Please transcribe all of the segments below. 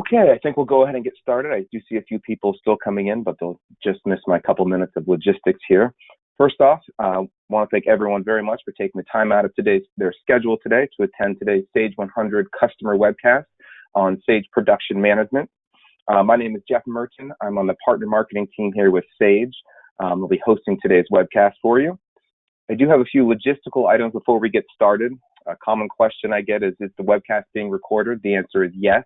Okay, I think we'll go ahead and get started. I do see a few people still coming in, but they'll just miss my couple minutes of logistics here. First off, I want to thank everyone very much for taking the time out of their schedule today to attend today's Sage 100 customer webcast on Sage Production Management. My name is Jeff Merton. I'm on the partner marketing team here with Sage. I'll be hosting today's webcast for you. I do have a few logistical items before we get started. A common question I get is the webcast being recorded? The answer is yes.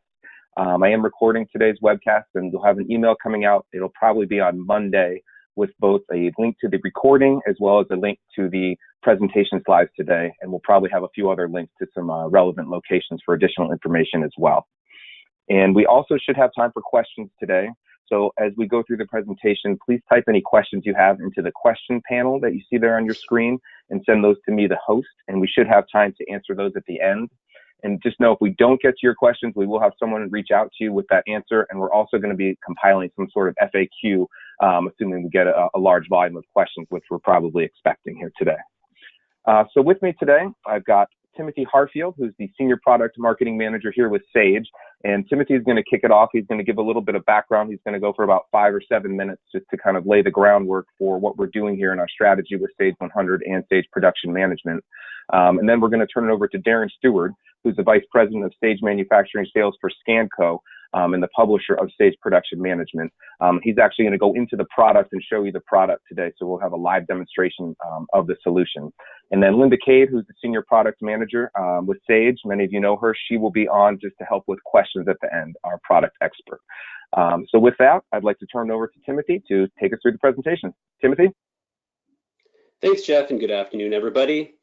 I am recording today's webcast, and you'll have an email coming out. It'll probably be on Monday with both a link to the recording as well as a link to the presentation slides today. And we'll probably have a few other links to some relevant locations for additional information as well. And we also should have time for questions today. So as we go through the presentation, please type any questions you have into the question panel that you see there on your screen and send those to me, the host, and we should have time to answer those at the end. And just know if we don't get to your questions, we will have someone reach out to you with that answer. And we're also going to be compiling some sort of FAQ, assuming we get a large volume of questions, which we're probably expecting here today. So with me today, I've got Timothy Harfield, who's the Senior Product Marketing Manager here with Sage. And Timothy is going to kick it off. He's going to give a little bit of background. He's going to go for about 5 or 7 minutes just to kind of lay the groundwork for what we're doing here in our strategy with Sage 100 and Sage Production Management. And then we're going to turn it over to Darren Stewart, who's the Vice President of Sage Manufacturing Sales for Scanco and the publisher of Sage Production Management. He's actually going to go into the product and show you the product today, so we'll have a live demonstration of the solution. And then Linda Cade, who's the Senior Product Manager with Sage. Many of you know her. She will be on just to help with questions at the end, our product expert. So with that, I'd like to turn it over to Timothy to take us through the presentation. Timothy? Thanks, Jeff, and good afternoon, everybody.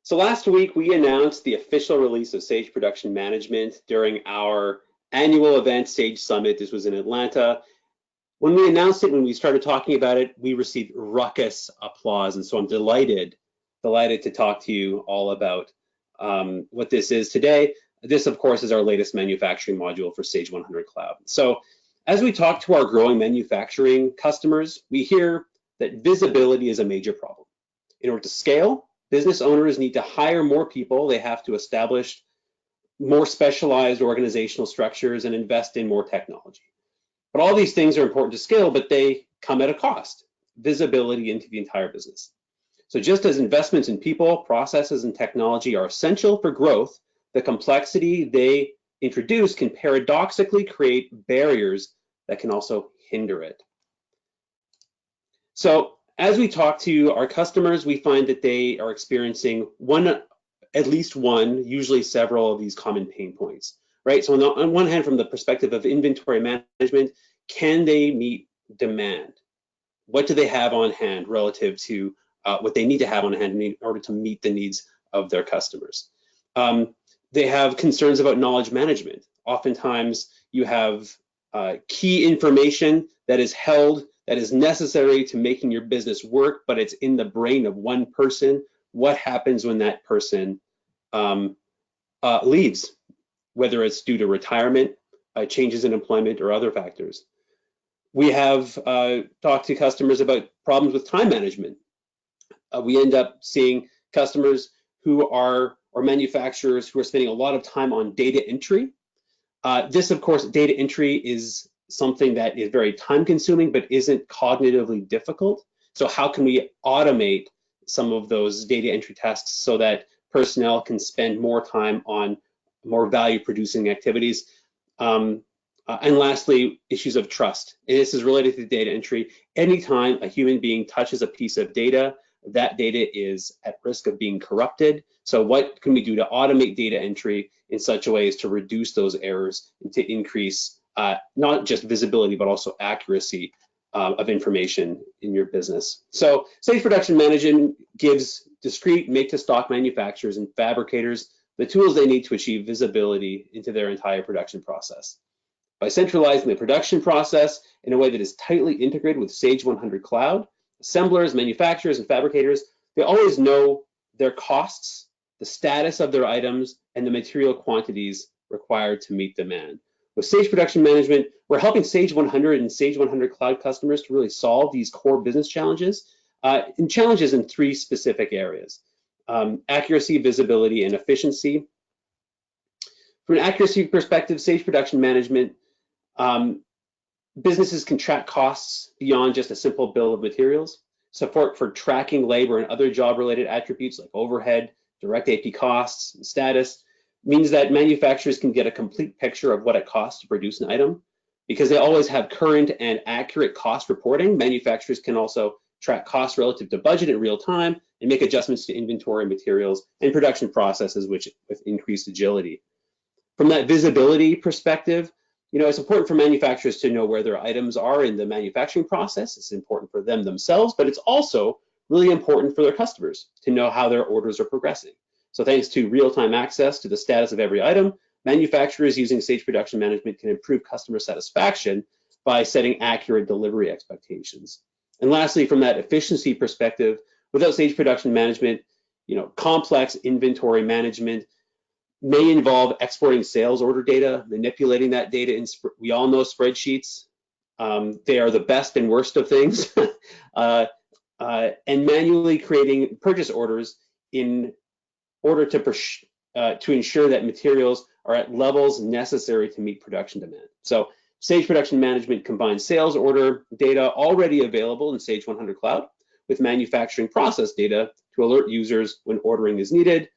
So last week, we announced the official release of Sage Production Management during our annual event, Sage Summit. This was in Atlanta. When we announced it, when we started talking about it, we received raucous applause. And so I'm delighted to talk to you all about what this is today. This, of course, is our latest manufacturing module for Sage 100 Cloud. So as we talk to our growing manufacturing customers, we hear that visibility is a major problem. In order to scale, business owners need to hire more people. They have to establish more specialized organizational structures and invest in more technology. But all these things are important to scale, but they come at a cost, visibility into the entire business. So just as investments in people, processes, and technology are essential for growth, the complexity they introduce can paradoxically create barriers that can also hinder it. So as we talk to our customers, we find that they are experiencing at least one, usually several of these common pain points, right? So on one hand, from the perspective of inventory management, can they meet demand? What do they have on hand relative to what they need to have on hand in order to meet the needs of their customers? They have concerns about knowledge management. Oftentimes, you have key information that is held that is necessary to making your business work, but it's in the brain of one person. What happens when that person leaves, whether it's due to retirement, changes in employment, or other factors? We have talked to customers about problems with time management. We end up seeing customers or manufacturers who are spending a lot of time on data entry. This, of course, data entry is something that is very time consuming, but isn't cognitively difficult. So how can we automate some of those data entry tasks so that personnel can spend more time on more value producing activities? And lastly, issues of trust. And this is related to data entry. Anytime a human being touches a piece of data, that data is at risk of being corrupted. So what can we do to automate data entry in such a way as to reduce those errors and to increase not just visibility, but also accuracy of information in your business? So Sage Production Management gives discrete make-to-stock manufacturers and fabricators the tools they need to achieve visibility into their entire production process. By centralizing the production process in a way that is tightly integrated with Sage 100 Cloud, assemblers, manufacturers, and fabricators, they always know their costs, the status of their items, and the material quantities required to meet demand. With Sage Production Management, we're helping Sage 100 and Sage 100 Cloud customers to really solve these core business challenges, in 3 specific areas: accuracy, visibility, and efficiency. From an accuracy perspective, Sage Production Management Businesses can track costs beyond just a simple bill of materials. Support for tracking labor and other job-related attributes like overhead, direct AP costs, and status means that manufacturers can get a complete picture of what it costs to produce an item. Because they always have current and accurate cost reporting, manufacturers can also track costs relative to budget in real time and make adjustments to inventory, materials, and production processes with increased agility. From that visibility perspective, it's important for manufacturers to know where their items are in the manufacturing process. It's important for them themselves, but it's also really important for their customers to know how their orders are progressing. So thanks to real-time access to the status of every item, manufacturers using Sage Production Management can improve customer satisfaction by setting accurate delivery expectations. And lastly, from that efficiency perspective, without Sage Production Management, complex inventory management may involve exporting sales order data, manipulating that data we all know spreadsheets. They are the best and worst of things, and manually creating purchase orders in order to ensure that materials are at levels necessary to meet production demand. So Sage Production Management combines sales order data already available in Sage 100 Cloud with manufacturing process data to alert users when ordering is needed.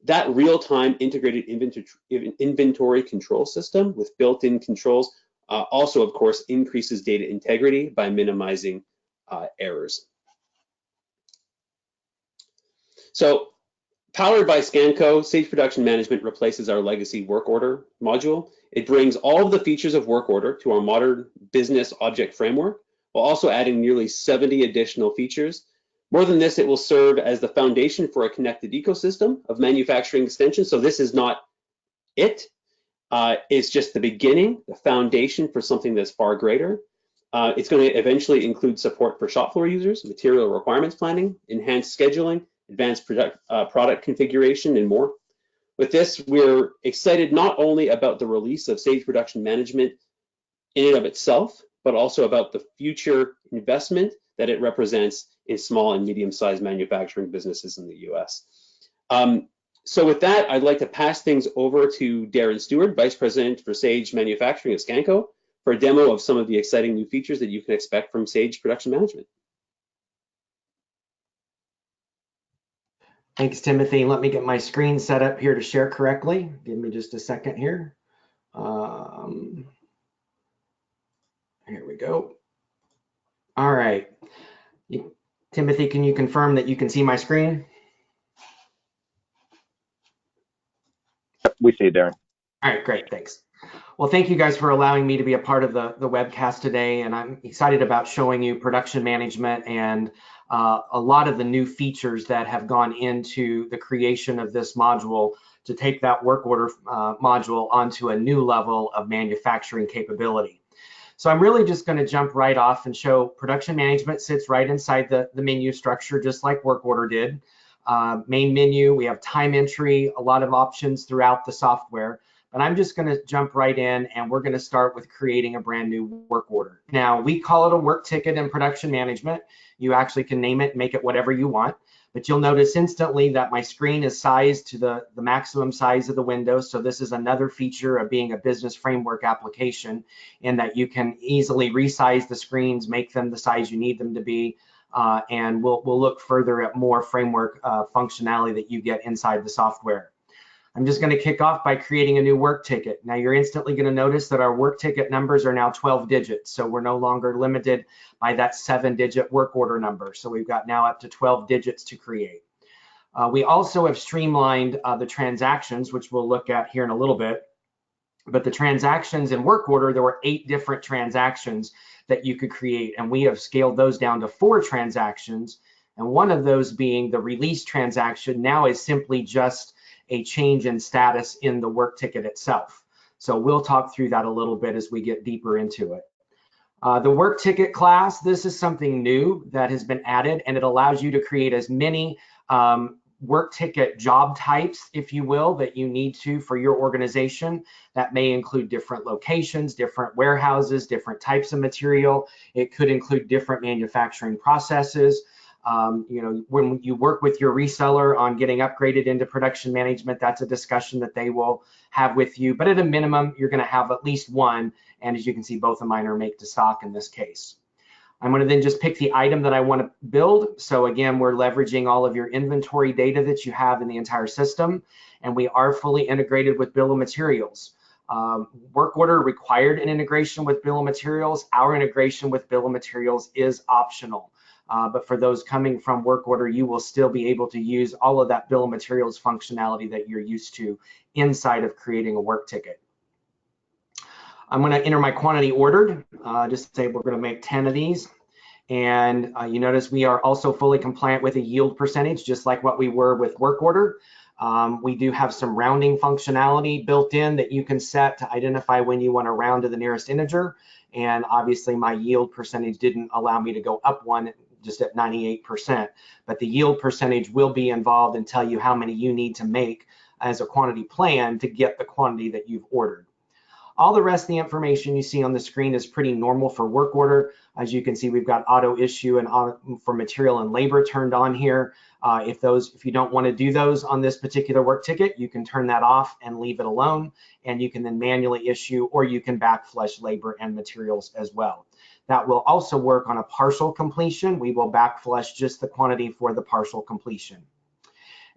That real-time integrated inventory control system with built-in controls also, of course, increases data integrity by minimizing errors. So, powered by Scanco, Sage Production Management replaces our legacy Work Order module. It brings all of the features of Work Order to our modern business object framework, while also adding nearly 70 additional features. More than this, it will serve as the foundation for a connected ecosystem of manufacturing extensions. So this is not it. It's just the beginning, the foundation for something that's far greater. It's going to eventually include support for shop floor users, material requirements planning, enhanced scheduling, advanced product configuration, and more. With this, we're excited not only about the release of Sage Production Management in and of itself, but also about the future investment that it represents in small and medium-sized manufacturing businesses in the US. So with that, I'd like to pass things over to Darren Stewart, Vice President for Sage Manufacturing at Scanco, for a demo of some of the exciting new features that you can expect from Sage Production Management. Thanks, Timothy. Let me get my screen set up here to share correctly. Give me just a second here. Here we go. All right. Timothy, can you confirm that you can see my screen? We see it, Darren. All right, great, thanks. Well, thank you guys for allowing me to be a part of the webcast today, and I'm excited about showing you production management and a lot of the new features that have gone into the creation of this module to take that work order module onto a new level of manufacturing capability. So I'm really just going to jump right off and show production management sits right inside the menu structure, just like work order did. Main menu, we have time entry, a lot of options throughout the software. But I'm just going to jump right in, and we're going to start with creating a brand new work order. Now, we call it a work ticket in production management. You actually can name it, make it whatever you want. But you'll notice instantly that my screen is sized to the maximum size of the window. So this is another feature of being a business framework application, in that you can easily resize the screens, make them the size you need them to be. And we'll look further at more framework functionality that you get inside the software. I'm just going to kick off by creating a new work ticket. Now you're instantly going to notice that our work ticket numbers are now 12 digits. So we're no longer limited by that 7-digit work order number. So we've got now up to 12 digits to create. We also have streamlined the transactions, which we'll look at here in a little bit. But the transactions in work order, there were 8 different transactions that you could create. And we have scaled those down to 4 transactions. And one of those being the release transaction now is simply just a change in status in the work ticket itself. So we'll talk through that a little bit as we get deeper into it. The work ticket class, this is something new that has been added, and it allows you to create as many work ticket job types, if you will, that you need to for your organization. That may include different locations, different warehouses, different types of material. It could include different manufacturing processes. When you work with your reseller on getting upgraded into production management, that's a discussion that they will have with you. But at a minimum, you're going to have at least one. And as you can see, both of mine are make to stock in this case. I'm going to then just pick the item that I want to build. So again, we're leveraging all of your inventory data that you have in the entire system, and we are fully integrated with bill of materials. Work order required an integration with bill of materials. Our integration with bill of materials is optional. But for those coming from work order, you will still be able to use all of that bill of materials functionality that you're used to inside of creating a work ticket. I'm going to enter my quantity ordered. Just say we're going to make 10 of these. And you notice we are also fully compliant with a yield percentage, just like what we were with work order. We do have some rounding functionality built in that you can set to identify when you want to round to the nearest integer. And obviously my yield percentage didn't allow me to go up one, just at 98%. But the yield percentage will be involved and tell you how many you need to make as a quantity plan to get the quantity that you've ordered. All the rest of the information you see on the screen is pretty normal for work order. As you can see, we've got auto issue and auto for material and labor turned on here. If you don't want to do those on this particular work ticket, you can turn that off and leave it alone, and you can then manually issue, or you can backflush labor and materials as well. That will also work on a partial completion. We will backflush just the quantity for the partial completion.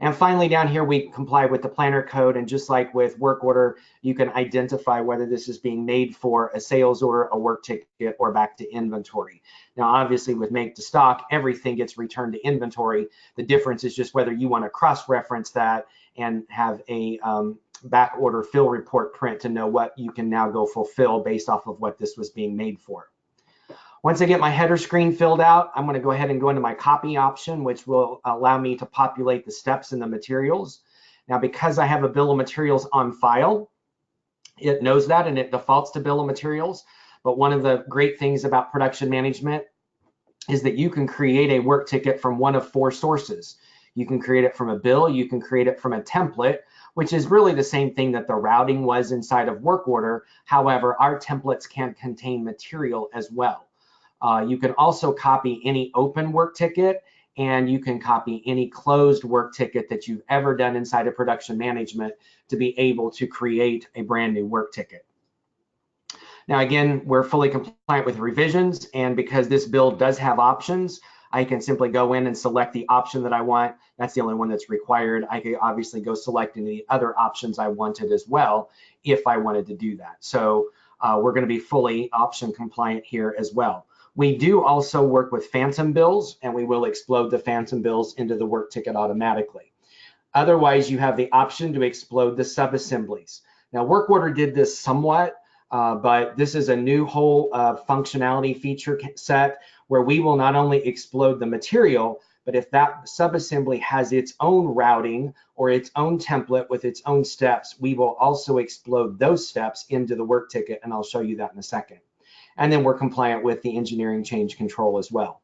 And finally, down here, we comply with the planner code. And just like with work order, you can identify whether this is being made for a sales order, a work ticket, or back to inventory. Now, obviously, with make to stock, everything gets returned to inventory. The difference is just whether you want to cross-reference that and have a back order fill report print to know what you can now go fulfill based off of what this was being made for. Once I get my header screen filled out, I'm going to go ahead and go into my copy option, which will allow me to populate the steps in the materials. Now, because I have a bill of materials on file, it knows that and it defaults to bill of materials. But one of the great things about production management is that you can create a work ticket from one of 4 sources. You can create it from a bill, you can create it from a template, which is really the same thing that the routing was inside of work order. However, our templates can contain material as well. You can also copy any open work ticket, and you can copy any closed work ticket that you've ever done inside of production management to be able to create a brand new work ticket. Now, again, we're fully compliant with revisions, and because this build does have options, I can simply go in and select the option that I want. That's the only one that's required. I could obviously go select any of the other options I wanted as well if I wanted to do that. So we're going to be fully option compliant here as well. We do also work with phantom bills, and we will explode the phantom bills into the work ticket automatically. Otherwise, you have the option to explode the sub-assemblies. Now, work order did this somewhat, but this is a new whole functionality feature set where we will not only explode the material, but if that sub-assembly has its own routing or its own template with its own steps, we will also explode those steps into the work ticket, and I'll show you that in a second. And then we're compliant with the engineering change control as well.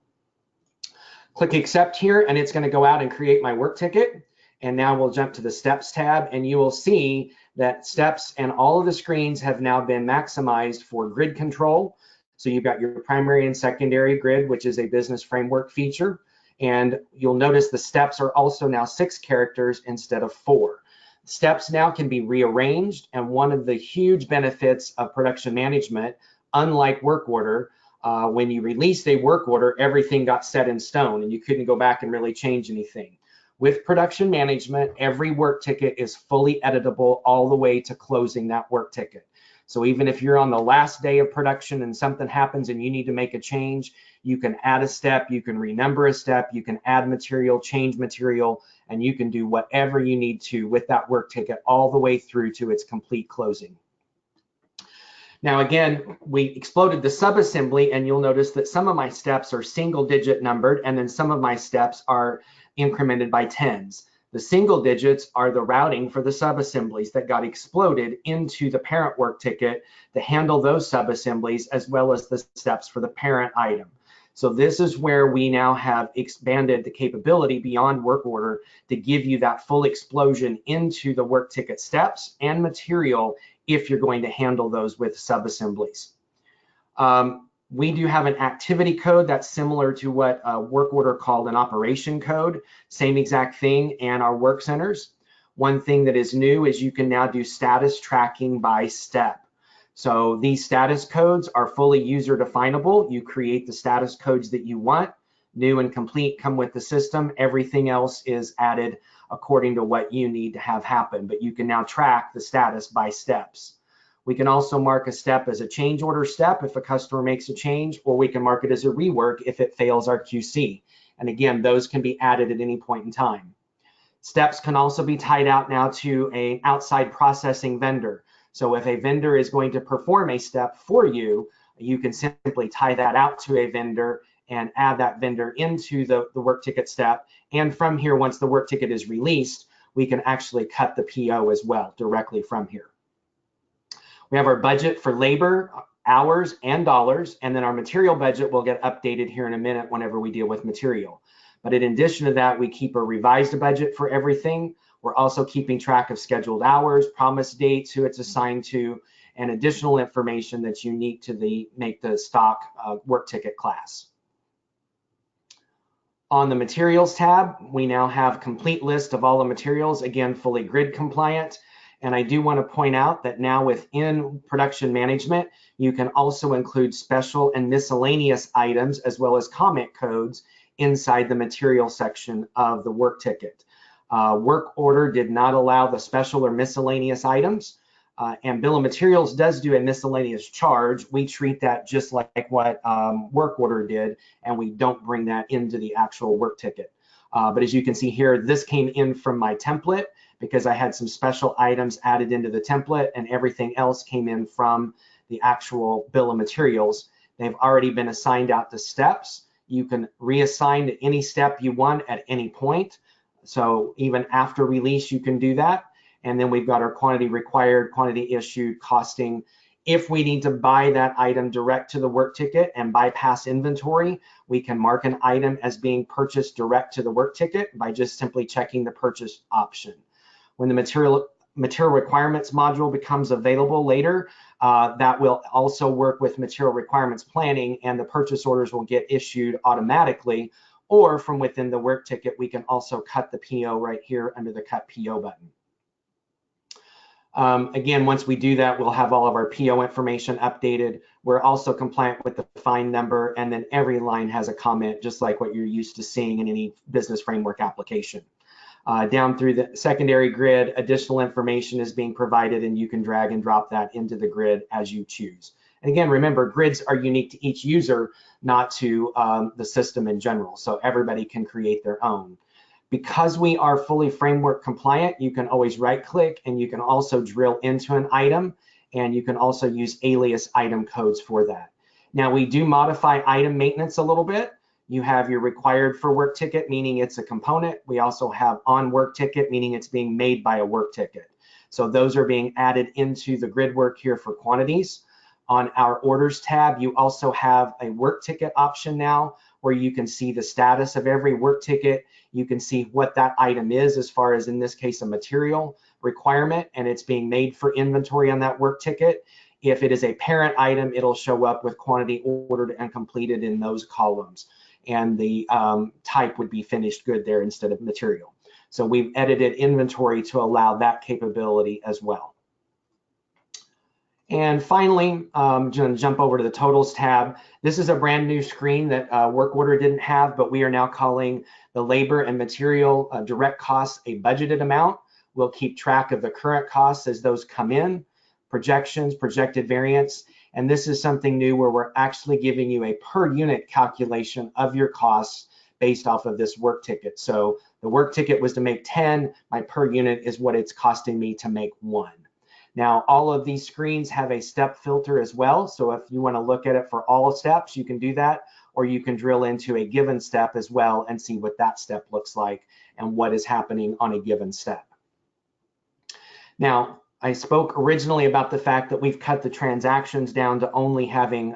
Click accept here, and it's going to go out and create my work ticket. And now we'll jump to the steps tab, and you will see that steps and all of the screens have now been maximized for grid control. So you've got your primary and secondary grid, which is a business framework feature. And you'll notice the steps are also now 6 characters instead of 4. Steps now can be rearranged, and one of the huge benefits of production management, unlike work order, when you released a work order, everything got set in stone and you couldn't go back and really change anything. With production management, every work ticket is fully editable all the way to closing that work ticket. So even if you're on the last day of production and something happens and you need to make a change, you can add a step, you can renumber a step, you can add material, change material, and you can do whatever you need to with that work ticket all the way through to its complete closing. Now, again, we exploded the subassembly, and you'll notice that some of my steps are single-digit numbered, and then some of my steps are incremented by 10s. The single digits are the routing for the subassemblies that got exploded into the parent work ticket to handle those subassemblies, as well as the steps for the parent item. So this is where we now have expanded the capability beyond work order to give you that full explosion into the work ticket steps and material if you're going to handle those with subassemblies. We do have an activity code that's similar to what a work order called an operation code, same exact thing, and our work centers. One thing that is new is you can now do status tracking by step. So these status codes are fully user definable. You create the status codes that you want. New and complete come with the system. Everything else is added according to what you need to have happen, but you can now track the status by steps. We can also mark a step as a change order step if a customer makes a change, or we can mark it as a rework if it fails our QC. And again, those can be added at any point in time. Steps can also be tied out now to an outside processing vendor. So if a vendor is going to perform a step for you, you can simply tie that out to a vendor and add that vendor into the work ticket step. And from here, once the work ticket is released, we can actually cut the PO as well directly from here. We have our budget for labor, hours, and dollars, and then our material budget will get updated here in a minute whenever we deal with material. But in addition to that, we keep a revised budget for everything. We're also keeping track of scheduled hours, promised dates, who it's assigned to, and additional information that's unique to make the stock work ticket class. On the materials tab, we now have a complete list of all the materials, again, fully grid compliant. And I do want to point out that now within production management, you can also include special and miscellaneous items as well as comment codes inside the material section of the work ticket. Work order did not allow the special or miscellaneous items, and bill of materials does do a miscellaneous charge. We treat that just like what work order did, and we don't bring that into the actual work ticket. But as you can see here, this came in from my template because I had some special items added into the template, and everything else came in from the actual bill of materials. They've already been assigned out to steps. You can reassign to any step you want at any point. So even after release, you can do that. And then we've got our quantity required, quantity issued, costing. If we need to buy that item direct to the work ticket and bypass inventory, we can mark an item as being purchased direct to the work ticket by just simply checking the purchase option. When the material requirements module becomes available later, that will also work with material requirements planning, and the purchase orders will get issued automatically, or from within the work ticket, we can also cut the PO right here under the cut PO button. Again, once we do that, we'll have all of our PO information updated. We're also compliant with the find number, and then every line has a comment, just like what you're used to seeing in any business framework application. Down through the secondary grid, additional information is being provided, and you can drag and drop that into the grid as you choose. And again, remember, grids are unique to each user, not to the system in general, so everybody can create their own. Because we are fully framework compliant, you can always right click, and you can also drill into an item, and you can also use alias item codes for that. Now, we do modify item maintenance a little bit. You have your required for work ticket, meaning it's a component. We also have on work ticket, meaning it's being made by a work ticket. So those are being added into the grid work here for quantities. On our orders tab, you also have a work ticket option now, where you can see the status of every work ticket. You can see what that item is, as far as in this case, a material requirement, and it's being made for inventory on that work ticket. If it is a parent item, it'll show up with quantity ordered and completed in those columns. And the type would be finished good there instead of material. So we've edited inventory to allow that capability as well. And finally, I'm going to jump over to the totals tab. This is a brand new screen that work order didn't have, but we are now calling the labor and material direct costs a budgeted amount. We'll keep track of the current costs as those come in, projections, projected variance. And this is something new where we're actually giving you a per unit calculation of your costs based off of this work ticket. So the work ticket was to make 10, my per unit is what it's costing me to make 1. Now, all of these screens have a step filter as well. So if you want to look at it for all steps, you can do that, or you can drill into a given step as well and see what that step looks like and what is happening on a given step. Now, I spoke originally about the fact that we've cut the transactions down to only having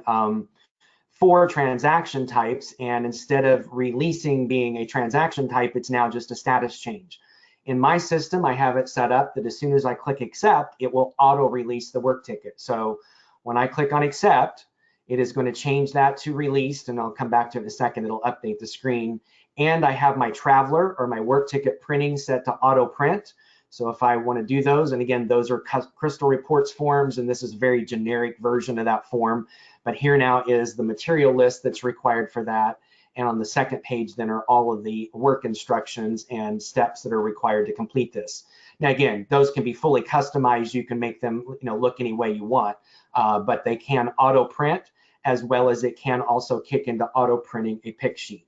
4 transaction types, and instead of releasing being a transaction type, it's now just a status change. In my system, I have it set up that as soon as I click accept, it will auto release the work ticket. So when I click on accept, It is going to change that to released, and I'll come back to it in a second. It'll update the screen. And I have my traveler or my work ticket printing set to auto print. So if I want to do those, and again, those are Crystal Reports forms, and this is a very generic version of that form. But here now is the material list that's required for that. And on the second page then are all of the work instructions and steps that are required to complete this. Now again, those can be fully customized. You can make them look any way you want, but they can auto print, as well as it can also kick into auto printing a pick sheet.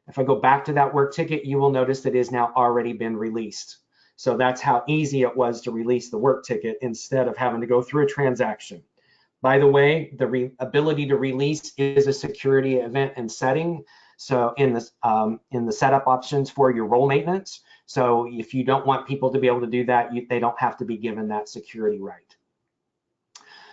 If I go back to that work ticket, you will notice that it has now already been released. So that's how easy it was to release the work ticket instead of having to go through a transaction. By the way, the ability to release is a security event and setting. So in the setup options for your role maintenance. So if you don't want people to be able to do that, they don't have to be given that security right.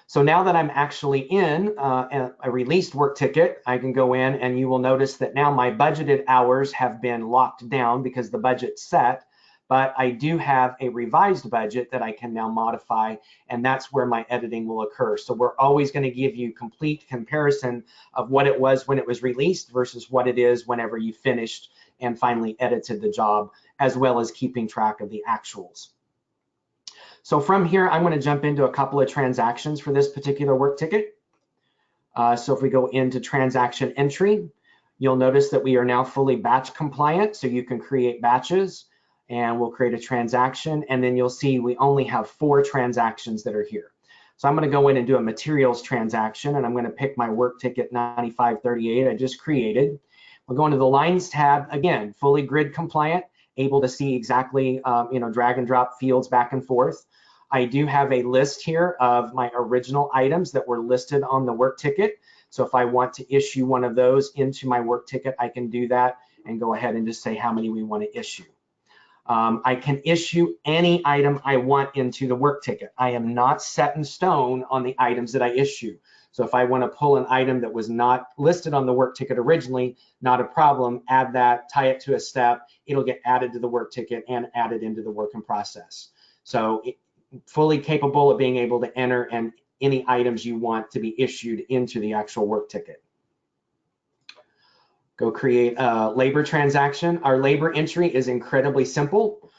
So now that I'm actually in a released work ticket, I can go in and you will notice that now my budgeted hours have been locked down because the budget's set, but I do have a revised budget that I can now modify, and that's where my editing will occur. So we're always going to give you complete comparison of what it was when it was released versus what it is whenever you finished and finally edited the job, as well as keeping track of the actuals. So from here, I'm going to jump into a couple of transactions for this particular work ticket. So if we go into transaction entry, you'll notice that we are now fully batch compliant. So you can create batches, and we'll create a transaction. And then you'll see we only have 4 transactions that are here. So I'm going to go in and do a materials transaction, and I'm going to pick my work ticket 9538 I just created. We'll go into the lines tab, again, fully grid compliant, able to see exactly, drag and drop fields back and forth. I do have a list here of my original items that were listed on the work ticket. So if I want to issue one of those into my work ticket, I can do that and go ahead and just say how many we want to issue. I can issue any item I want into the work ticket. I am not set in stone on the items that I issue. So if I want to pull an item that was not listed on the work ticket originally, not a problem, add that, tie it to a step, it'll get added to the work ticket and added into the work in process. So fully capable of being able to enter and any items you want to be issued into the actual work ticket. Go create a labor transaction. Our labor entry is incredibly simple.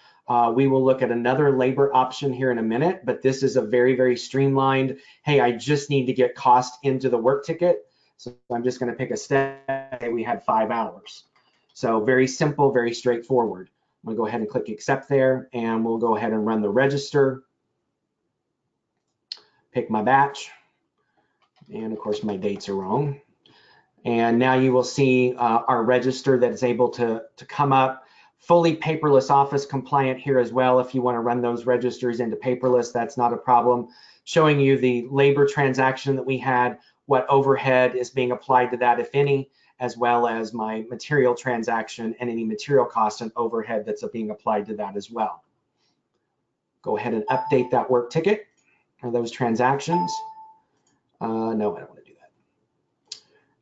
We will look at another labor option here in a minute, but this is a very, very streamlined, hey, I just need to get cost into the work ticket. So I'm just going to pick a step. We had 5 hours. So very simple, very straightforward. I'm going to go ahead and click accept there, and we'll go ahead and run the register. Pick my batch, and of course my dates are wrong. And now you will see our register that is able to come up, fully paperless office compliant here as well. If you want to run those registers into paperless, that's not a problem. Showing you the labor transaction that we had, what overhead is being applied to that, if any, as well as my material transaction and any material costs and overhead that's being applied to that as well. Go ahead and update that work ticket or those transactions. No, I don't want to do that.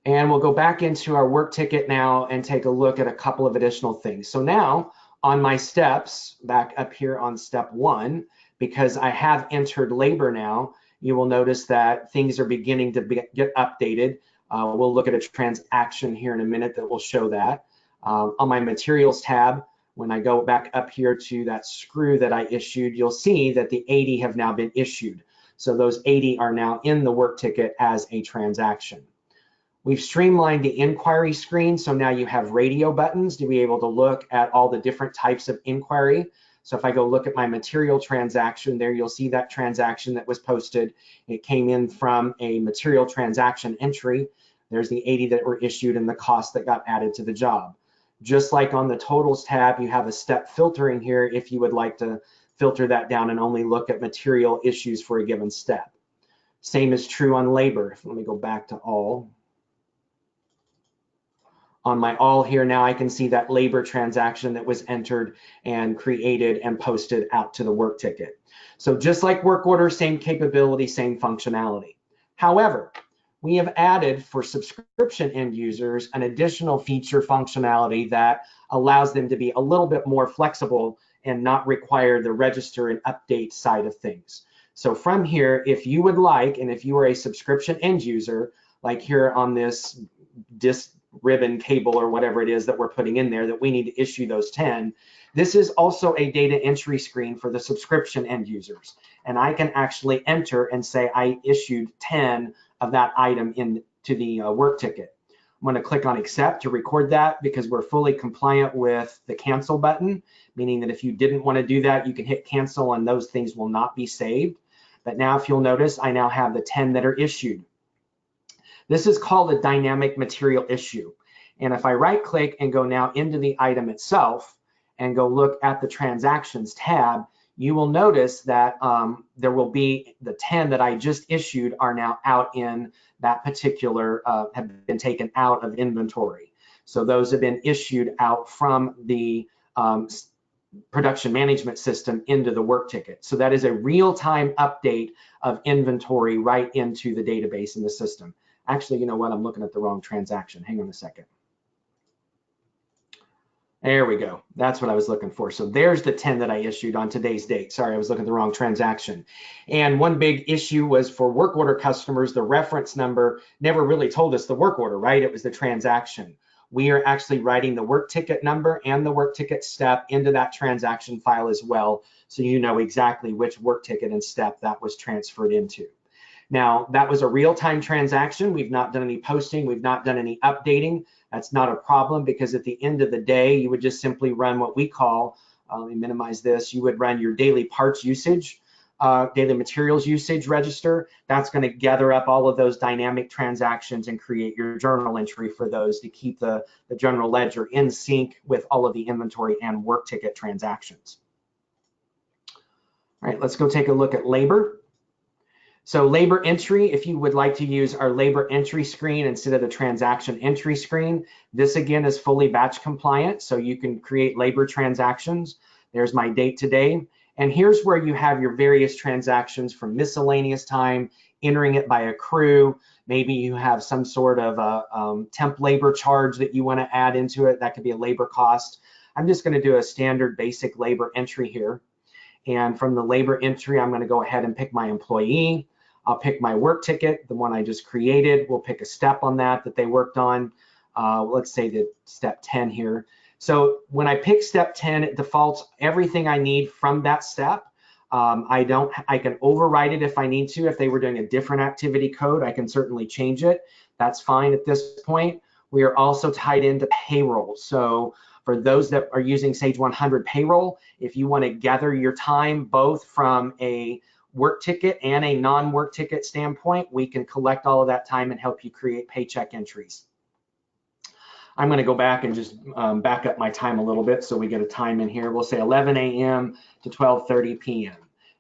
And we'll go back into our work ticket now and take a look at a couple of additional things. So now on my steps, back up here on step 1, because I have entered labor now, you will notice that things are beginning to get updated. We'll look at a transaction here in a minute that will show that. On my materials tab, when I go back up here to that screw that I issued, you'll see that the 80 have now been issued. So those 80 are now in the work ticket as a transaction. We've streamlined the inquiry screen, so now you have radio buttons to be able to look at all the different types of inquiry. So if I go look at my material transaction there, you'll see that transaction that was posted. It came in from a material transaction entry. There's the 80 that were issued and the cost that got added to the job. Just like on the totals tab, you have a step filtering here if you would like to filter that down and only look at material issues for a given step. Same is true on labor. Let me go back to all. On my all here now, I can see that labor transaction that was entered and created and posted out to the work ticket. So just like work order, same capability, same functionality. However, we have added for subscription end users an additional feature functionality that allows them to be a little bit more flexible and not require the register and update side of things. So from here, if you would like, and if you are a subscription end user, like here on this ribbon cable or whatever it is that we're putting in there, that we need to issue those 10. This is also a data entry screen for the subscription end users. And I can actually enter and say I issued 10 of that item into the work ticket. I'm going to click on accept to record that because we're fully compliant with the cancel button, meaning that if you didn't want to do that, you can hit cancel and those things will not be saved. But now if you'll notice, I now have the 10 that are issued. This is called a dynamic material issue. And if I right click and go now into the item itself and go look at the transactions tab, you will notice that there will be the 10 that I just issued are now out in that particular, have been taken out of inventory. So those have been issued out from the production management system into the work ticket. So that is a real-time update of inventory right into the database in the system. Actually, you know what? I'm looking at the wrong transaction. Hang on a second. There we go. That's what I was looking for. So there's the 10 that I issued on today's date. Sorry, I was looking at the wrong transaction. And one big issue was for work order customers, the reference number never really told us the work order, right? It was the transaction. We are actually writing the work ticket number and the work ticket step into that transaction file as well, so you know exactly which work ticket and step that was transferred into. Now, that was a real-time transaction. We've not done any posting. We've not done any updating. That's not a problem because at the end of the day, you would just simply run what we call, let me minimize this, you would run your daily parts usage, daily materials usage register. That's going to gather up all of those dynamic transactions and create your journal entry for those to keep the general ledger in sync with all of the inventory and work ticket transactions. All right, let's go take a look at labor. So labor entry, if you would like to use our labor entry screen instead of the transaction entry screen, this again is fully batch compliant, so you can create labor transactions. There's my date today. And here's where you have your various transactions from miscellaneous time, entering it by a crew. Maybe you have some sort of a temp labor charge that you want to add into it. That could be a labor cost. I'm just going to do a standard basic labor entry here. And from the labor entry, I'm going to go ahead and pick my employee. I'll pick my work ticket, the one I just created. We'll pick a step on that they worked on. Let's say the step 10 here. So when I pick step 10, it defaults everything I need from that step. I can override it if I need to. If they were doing a different activity code, I can certainly change it. That's fine at this point. We are also tied into payroll. So for those that are using Sage 100 payroll, if you want to gather your time both from a work ticket and a non-work ticket standpoint, we can collect all of that time and help you create paycheck entries. I'm going to go back and just back up my time a little bit so we get a time in here. We'll say 11 a.m. to 12:30 p.m.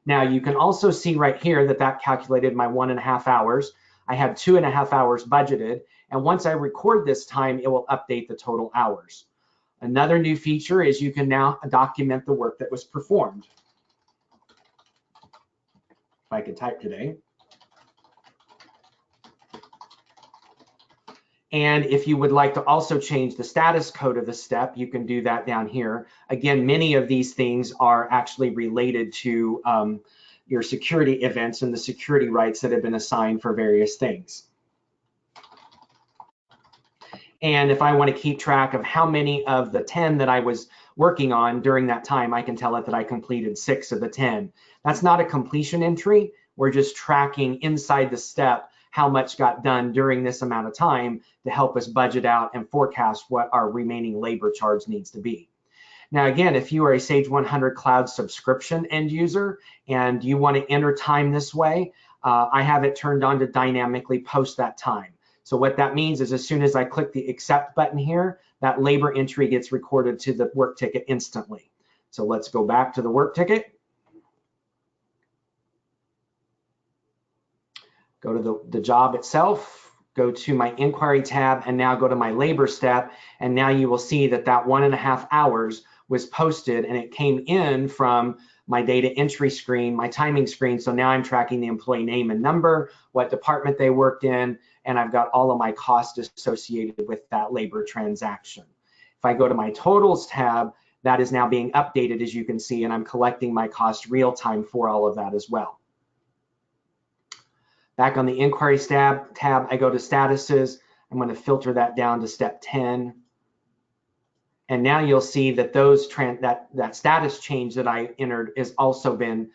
Now you can also see right here that calculated my 1.5 hours. I had 2.5 hours budgeted, and once I record this time, it will update the total hours. Another new feature is you can now document the work that was performed. If I could type today. And if you would like to also change the status code of the step, you can do that down here. Again, many of these things are actually related to your security events and the security rights that have been assigned for various things. And if I want to keep track of how many of the 10 that I was working on during that time, I can tell it that I completed 6 of the 10. That's not a completion entry. We're just tracking inside the step how much got done during this amount of time to help us budget out and forecast what our remaining labor charge needs to be. Now, again, if you are a Sage 100 Cloud subscription end user and you want to enter time this way, I have it turned on to dynamically post that time. So what that means is as soon as I click the accept button here, that labor entry gets recorded to the work ticket instantly. So let's go back to the work ticket. Go to the job itself, go to my inquiry tab, and now go to my labor step. And now you will see that 1.5 hours was posted and it came in from my data entry screen, my timing screen. So now I'm tracking the employee name and number, what department they worked in, and I've got all of my costs associated with that labor transaction. If I go to my totals tab, that is now being updated, as you can see, and I'm collecting my cost real time for all of that as well. Back on the inquiries tab, I go to statuses. I'm going to filter that down to step 10. And now you'll see that that status change that I entered has also been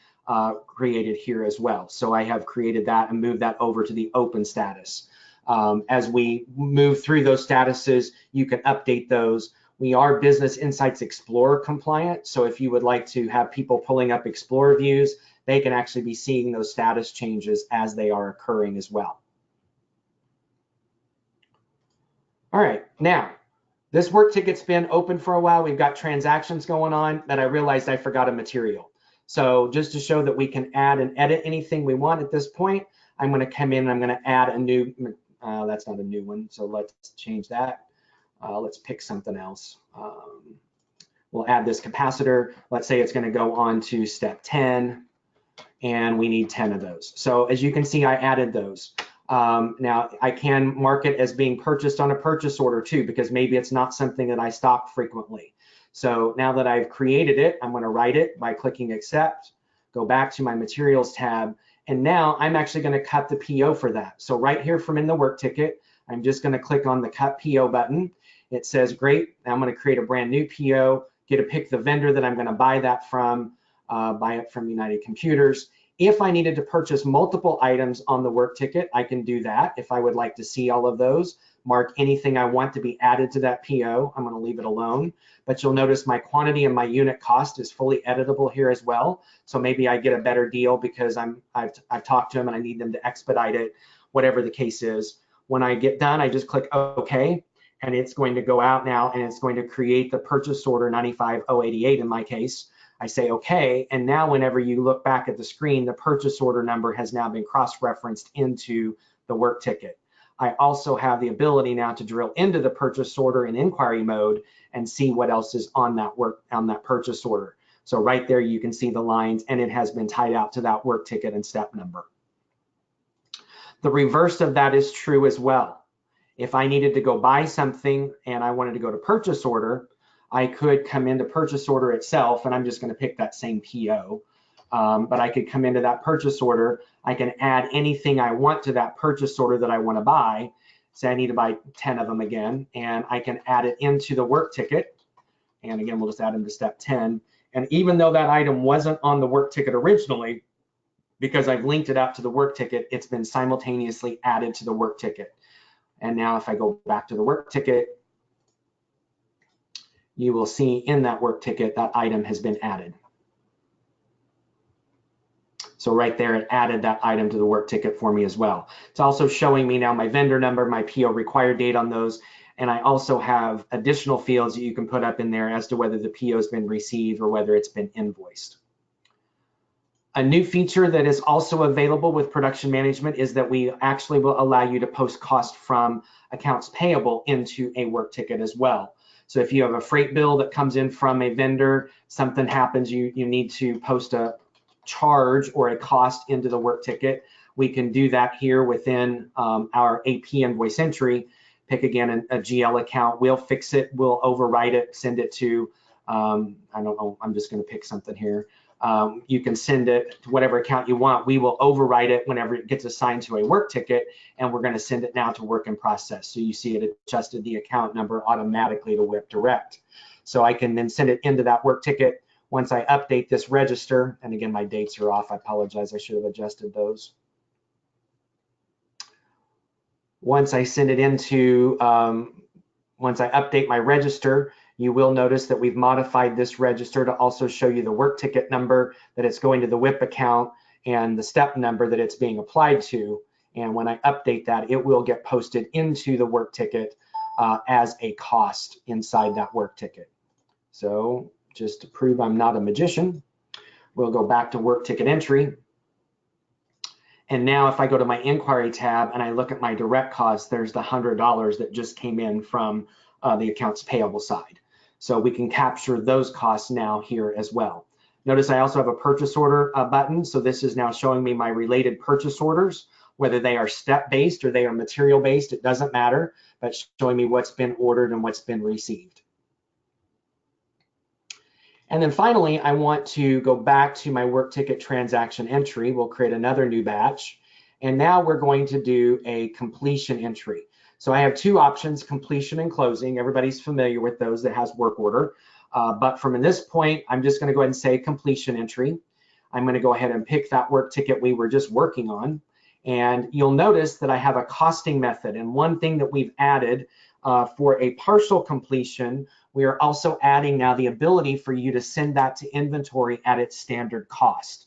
created here as well. So I have created that and moved that over to the open status. As we move through those statuses, you can update those. We are Business Insights Explorer compliant. So if you would like to have people pulling up Explorer views, they can actually be seeing those status changes as they are occurring as well. All right, now, this work ticket's been open for a while. We've got transactions going on that I realized I forgot a material. So just to show that we can add and edit anything we want at this point, I'm going to come in and I'm going to add a new, that's not a new one, so let's change that. Let's pick something else. We'll add this capacitor. Let's say it's going to go on to step 10, and we need 10 of those. So as you can see, I added those. Now I can mark it as being purchased on a purchase order too, because maybe it's not something that I stock frequently. So now that I've created it, I'm going to write it by clicking accept, go back to my materials tab, and now I'm actually going to cut the PO for that. So right here from in the work ticket, I'm just going to click on the cut PO button. It says great. Now I'm going to create a brand new PO, get to pick the vendor that I'm going to buy that from, buy it from United Computers. If I needed to purchase multiple items on the work ticket, I can do that. If I would like to see all of those, mark anything I want to be added to that PO, I'm going to leave it alone. But you'll notice my quantity and my unit cost is fully editable here as well. So maybe I get a better deal because I've talked to them and I need them to expedite it, whatever the case is. When I get done, I just click OK, and it's going to go out now and it's going to create the purchase order 95088 in my case. I say okay, and now whenever you look back at the screen, the purchase order number has now been cross-referenced into the work ticket. I also have the ability now to drill into the purchase order in inquiry mode and see what else is on that purchase order. So right there you can see the lines, and it has been tied out to that work ticket and step number. The reverse of that is true as well. If I needed to go buy something and I wanted to go to purchase order, I could come into purchase order itself, and I'm just going to pick that same PO. But I could come into that purchase order. I can add anything I want to that purchase order that I want to buy. Say I need to buy 10 of them again, and I can add it into the work ticket. And again, we'll just add them to step 10. And even though that item wasn't on the work ticket originally, because I've linked it out to the work ticket, it's been simultaneously added to the work ticket. And now if I go back to the work ticket, you will see in that work ticket that item has been added. So right there, it added that item to the work ticket for me as well. It's also showing me now my vendor number, my PO required date on those, and I also have additional fields that you can put up in there as to whether the PO has been received or whether it's been invoiced. A new feature that is also available with production management is that we actually will allow you to post cost from accounts payable into a work ticket as well. So if you have a freight bill that comes in from a vendor, something happens, you need to post a charge or a cost into the work ticket. We can do that here within our AP invoice entry. Pick again a GL account. We'll fix it. We'll overwrite it, send it to, I don't know, I'm just going to pick something here. You can send it to whatever account you want. We will overwrite it whenever it gets assigned to a work ticket, and we're going to send it now to work in process. So you see it adjusted the account number automatically to WIP Direct. So I can then send it into that work ticket. Once I update this register, and again, my dates are off. I apologize. I should have adjusted those. Once I send it into, once I update my register, you will notice that we've modified this register to also show you the work ticket number that it's going to the WIP account and the step number that it's being applied to. And when I update that, it will get posted into the work ticket as a cost inside that work ticket. So just to prove I'm not a magician, we'll go back to work ticket entry. And now if I go to my inquiry tab and I look at my direct costs, there's the $100 that just came in from the accounts payable side. So we can capture those costs now here as well. Notice I also have a purchase order button. So this is now showing me my related purchase orders, whether they are step-based or they are material-based, it doesn't matter, but showing me what's been ordered and what's been received. And then finally, I want to go back to my work ticket transaction entry. We'll create another new batch. And now we're going to do a completion entry. So I have two options, completion and closing. Everybody's familiar with those that has work order. But from this point, I'm just going to go ahead and say completion entry. I'm going to go ahead and pick that work ticket we were just working on. And you'll notice that I have a costing method. And one thing that we've added for a partial completion, we are also adding now the ability for you to send that to inventory at its standard cost.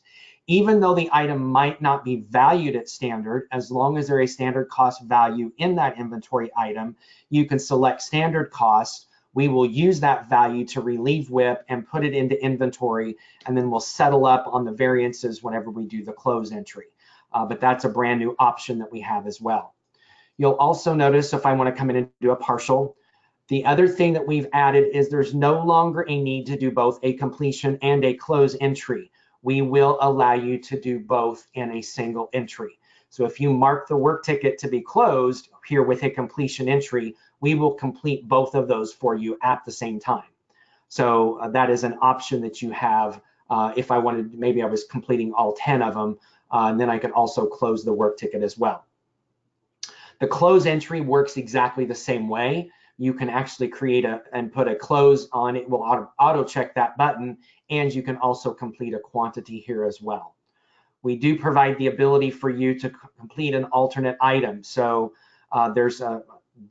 Even though the item might not be valued at standard, as long as there is a standard cost value in that inventory item, you can select standard cost. We will use that value to relieve WIP and put it into inventory, and then we'll settle up on the variances whenever we do the close entry. But that's a brand new option that we have as well. You'll also notice if I want to come in and do a partial, the other thing that we've added is there's no longer a need to do both a completion and a close entry. We will allow you to do both in a single entry. So if you mark the work ticket to be closed here with a completion entry, we will complete both of those for you at the same time. So that is an option that you have. If I wanted, maybe I was completing all 10 of them, and then I can also close the work ticket as well. The close entry works exactly the same way. You can actually create and put a close on it. Will auto check that button, and you can also complete a quantity here as well. We do provide the ability for you to complete an alternate item. So there's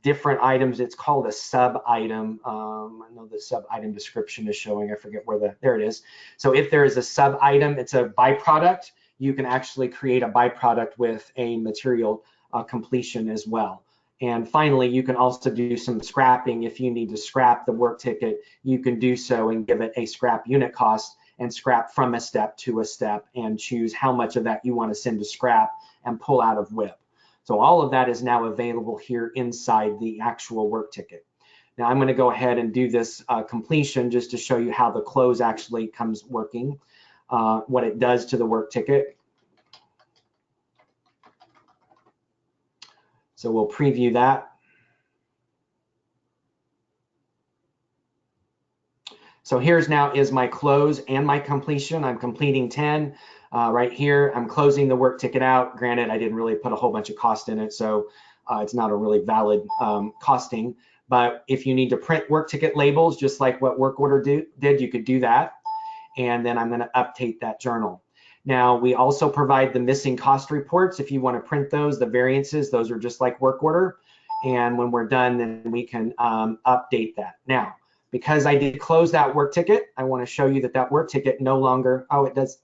different items. It's called a sub item. I know the sub item description is showing. I forget where there it is. So if there is a sub item, it's a byproduct. You can actually create a byproduct with a material completion as well. And finally, you can also do some scrapping. If you need to scrap the work ticket, you can do so and give it a scrap unit cost and scrap from a step to a step and choose how much of that you want to send to scrap and pull out of WIP. So all of that is now available here inside the actual work ticket. Now I'm going to go ahead and do this completion just to show you how the close actually comes working, what it does to the work ticket. So we'll preview that. So here's now is my close and my completion. I'm completing 10 right here. I'm closing the work ticket out. Granted, I didn't really put a whole bunch of cost in it, so it's not a really valid costing. But if you need to print work ticket labels, just like what Work Order did, you could do that. And then I'm going to update that journal. Now, we also provide the missing cost reports. If you want to print those, the variances, those are just like Work Order. And when we're done, then we can update that. Now, because I did close that work ticket, I want to show you that that work ticket no longer, oh, it does,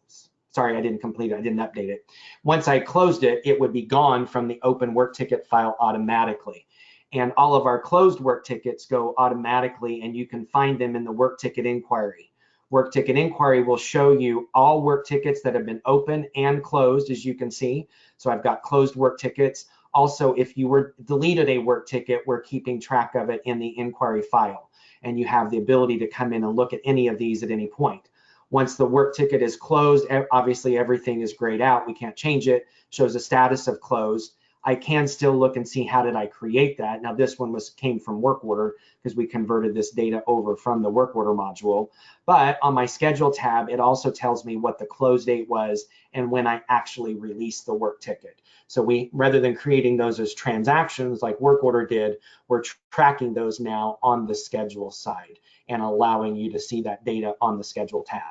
sorry, I didn't complete it, I didn't update it. Once I closed it, it would be gone from the open work ticket file automatically. And all of our closed work tickets go automatically, and you can find them in the work ticket inquiry. Work ticket inquiry will show you all work tickets that have been open and closed, as you can see. So I've got closed work tickets. Also, if you were deleted a work ticket, we're keeping track of it in the inquiry file. And you have the ability to come in and look at any of these at any point. Once the work ticket is closed, obviously everything is grayed out. We can't change it. Shows a status of closed. I can still look and see how did I create that. Now this one came from Work Order because we converted this data over from the Work Order module. But on my schedule tab, it also tells me what the close date was and when I actually released the work ticket. So we, rather than creating those as transactions like Work Order did, we're tracking those now on the schedule side and allowing you to see that data on the schedule tab.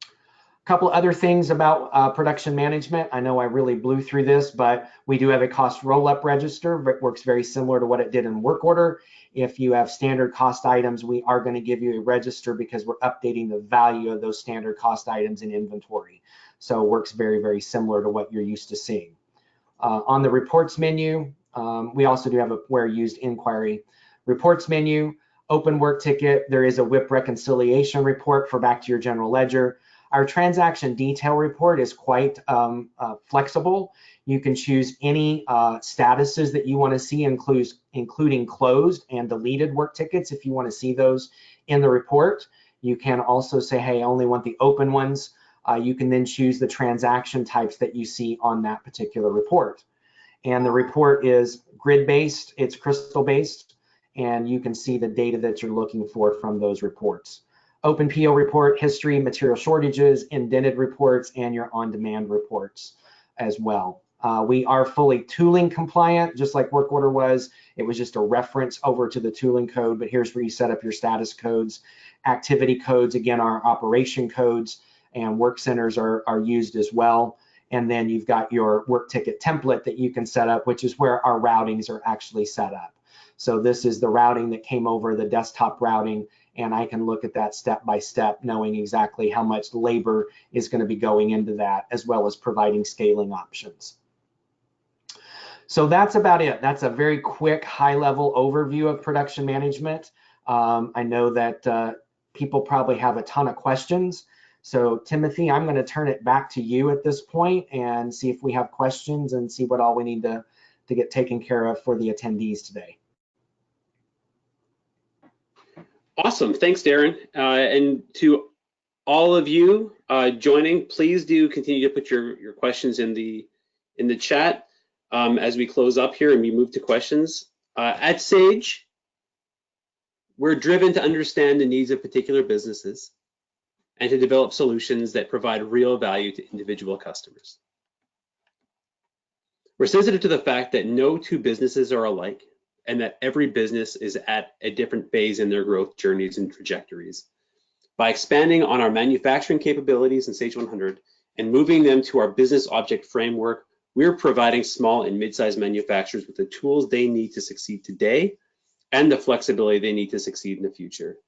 A couple other things about production management. I know I really blew through this, but we do have a cost roll-up register. It works very similar to what it did in Work Order. If you have standard cost items, we are going to give you a register because we're updating the value of those standard cost items in inventory. So it works very, very similar to what you're used to seeing. On the reports menu, we also do have a where used inquiry. Reports menu, open work ticket, there is a WIP reconciliation report for back to your general ledger. Our transaction detail report is quite flexible. You can choose any statuses that you want to see, including closed and deleted work tickets if you want to see those in the report. You can also say, hey, I only want the open ones. You can then choose the transaction types that you see on that particular report. And the report is grid-based, it's crystal-based, and you can see the data that you're looking for from those reports. Open PO report, history, material shortages, indented reports, and your on-demand reports. as well. We are fully tooling compliant, just like Work Order was. It was just a reference over to the tooling code, but here's where you set up your status codes. Activity codes, again, are operation codes, and work centers are used as well. And then you've got your work ticket template that you can set up, which is where our routings are actually set up. So this is the routing that came over, the desktop routing, and I can look at that step by step, knowing exactly how much labor is going to be going into that, as well as providing scaling options. So that's about it. That's a very quick, high-level overview of production management. I know that people probably have a ton of questions. So Timothy, I'm going to turn it back to you at this point and see if we have questions and see what all we need to get taken care of for the attendees today. Awesome, thanks, Darren. And to all of you joining, please do continue to put your questions in the chat as we close up here and we move to questions. At Sage, we're driven to understand the needs of particular businesses and to develop solutions that provide real value to individual customers. We're sensitive to the fact that no two businesses are alike and that every business is at a different phase in their growth journeys and trajectories. By expanding on our manufacturing capabilities in Sage 100 and moving them to our business object framework, we're providing small and mid-sized manufacturers with the tools they need to succeed today and the flexibility they need to succeed in the future.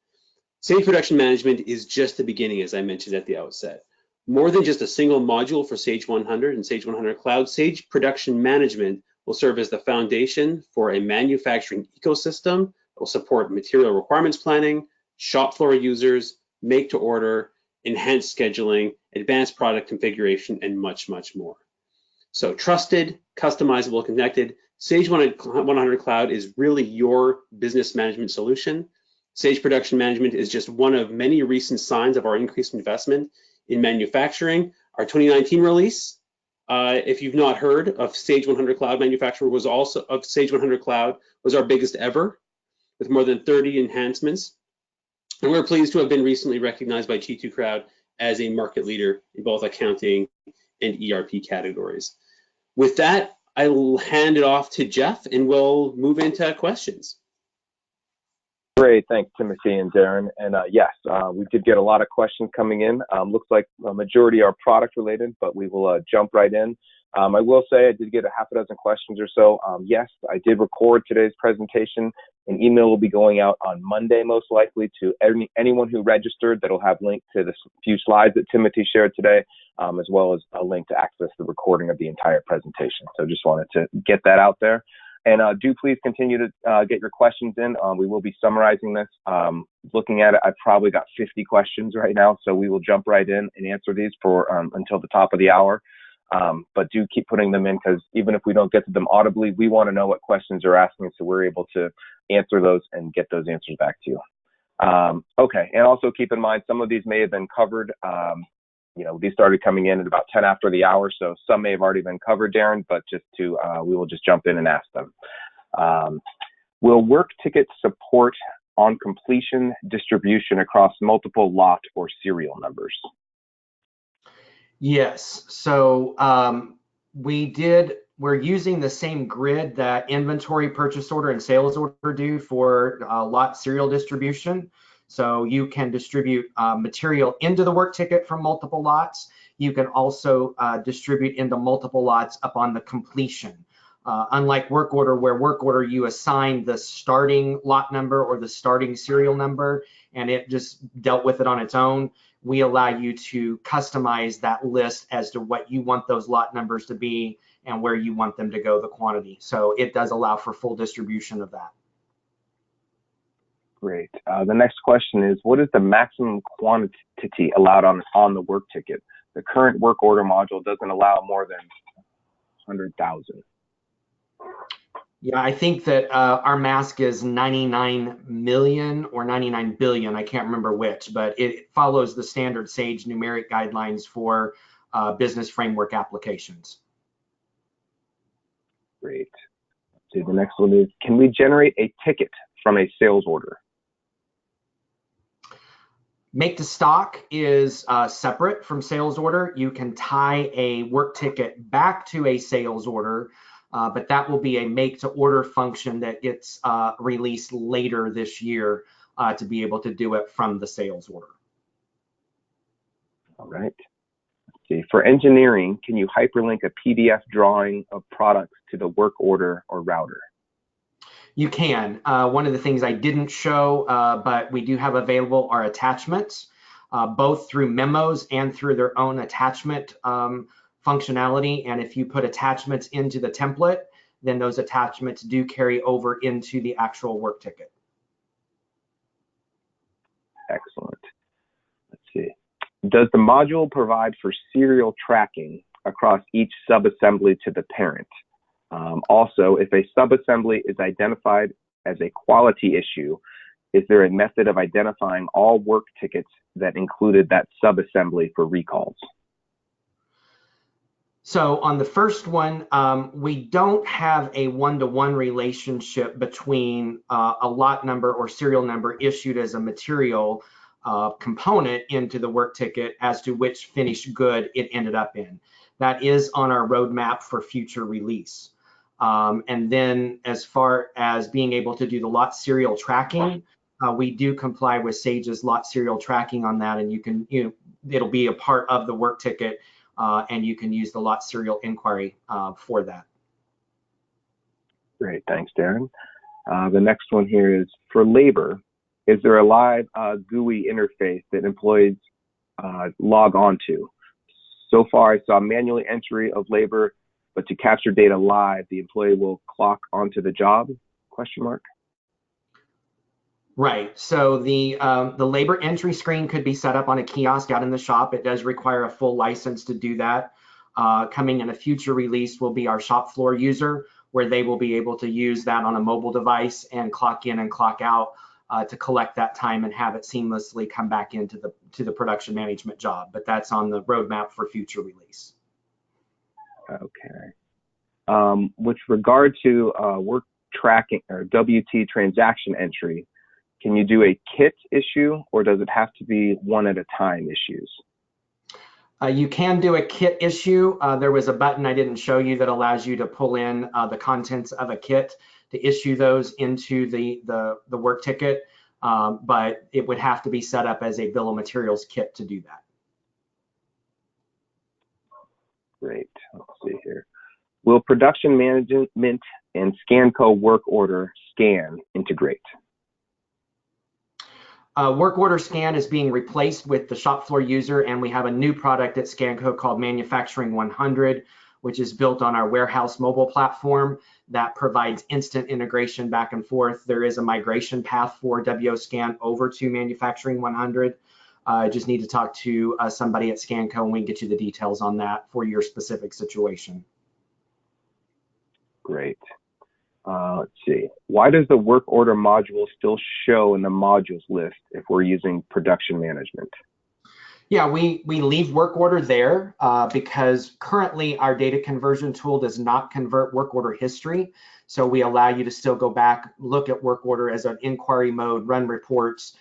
Sage Production Management is just the beginning, as I mentioned at the outset. More than just a single module for Sage 100 and Sage 100 Cloud, Sage Production Management will serve as the foundation for a manufacturing ecosystem that will support material requirements planning, shop floor users, make to order, enhanced scheduling, advanced product configuration, and much, much more. So trusted, customizable, connected, Sage 100 Cloud is really your business management solution. Sage Production Management is just one of many recent signs of our increased investment in manufacturing. Our 2019 release, if you've not heard of Sage 100 Cloud Manufacturer, was our biggest ever, with more than 30 enhancements. And we're pleased to have been recently recognized by G2 Crowd as a market leader in both accounting and ERP categories. With that, I will hand it off to Jeff and we'll move into questions. Great, thanks Timothy and Darren. And yes, we did get a lot of questions coming in. Looks like a majority are product related, but we will jump right in. I will say I did get a half a dozen questions or so. Yes, I did record today's presentation. An email will be going out on Monday, most likely, to anyone who registered. That'll have link to the few slides that Timothy shared today, as well as a link to access the recording of the entire presentation. So just wanted to get that out there. And do please continue to get your questions in. We will be summarizing this. Looking at it, I've probably got 50 questions right now, so we will jump right in and answer these for until the top of the hour. But do keep putting them in, because even if we don't get to them audibly, we want to know what questions you're asking, so we're able to answer those and get those answers back to you. Okay, and also keep in mind, some of these may have been covered. You know, these started coming in at about 10 after the hour, so some may have already been covered, Darren, but just to, we will just jump in and ask them. Will work ticket support on completion distribution across multiple lot or serial numbers? Yes, so we're using the same grid that inventory, purchase order, and sales order do for lot serial distribution. So you can distribute material into the work ticket from multiple lots. You can also distribute into multiple lots upon the completion. Unlike work order, where work order you assign the starting lot number or the starting serial number, and it just dealt with it on its own, we allow you to customize that list as to what you want those lot numbers to be and where you want them to go, the quantity. So it does allow for full distribution of that. Great. The next question is, what is the maximum quantity allowed on the work ticket? The current work order module doesn't allow more than 100,000. Yeah, I think that our mask is 99 million or 99 billion. I can't remember which, but it follows the standard Sage numeric guidelines for business framework applications. Great. So the next one is, can we generate a ticket from a sales order? Make to stock is separate from sales order. You can tie a work ticket back to a sales order, but that will be a make to order function that gets released later this year to be able to do it from the sales order. All right. Let's see. For engineering, can you hyperlink a PDF drawing of products to the work order or router? You can. One of the things I didn't show, but we do have available are attachments, both through memos and through their own attachment functionality. And if you put attachments into the template, then those attachments do carry over into the actual work ticket. Excellent. Let's see. Does the module provide for serial tracking across each subassembly to the parent? Also, if a subassembly is identified as a quality issue, is there a method of identifying all work tickets that included that subassembly for recalls? So on the first one, we don't have a one-to-one relationship between a lot number or serial number issued as a material component into the work ticket as to which finished good it ended up in. That is on our roadmap for future release. And then as far as being able to do the lot serial tracking, we do comply with Sage's lot serial tracking on that, and it'll be a part of the work ticket, and you can use the lot serial inquiry for that. Great, thanks, Darren. The next one here is for labor. Is there a live GUI interface that employees log on to? So far, I saw manually entry of labor, but to capture data live, the employee will clock onto the job, question mark? Right, so the labor entry screen could be set up on a kiosk out in the shop. It does require a full license to do that. Coming in a future release will be our shop floor user, where they will be able to use that on a mobile device and clock in and clock out to collect that time and have it seamlessly come back into the production management job. But that's on the roadmap for future release. Okay. With regard to work tracking or WT transaction entry, can you do a kit issue, or does it have to be one at a time issues? You can do a kit issue. There was a button I didn't show you that allows you to pull in the contents of a kit to issue those into the work ticket, but it would have to be set up as a bill of materials kit to do that. Great. Let's see here. Will production management and ScanCo work order scan integrate? Work order scan is being replaced with the shop floor user, and we have a new product at ScanCo called Manufacturing 100, which is built on our warehouse mobile platform that provides instant integration back and forth. There is a migration path for WOScan over to Manufacturing 100. I just need to talk to somebody at ScanCo, and we can get you the details on that for your specific situation. Great. Let's see. Why does the work order module still show in the modules list if we're using production management? Yeah, we leave work order there because currently our data conversion tool does not convert work order history. So we allow you to still go back, look at work order as an inquiry mode, run reports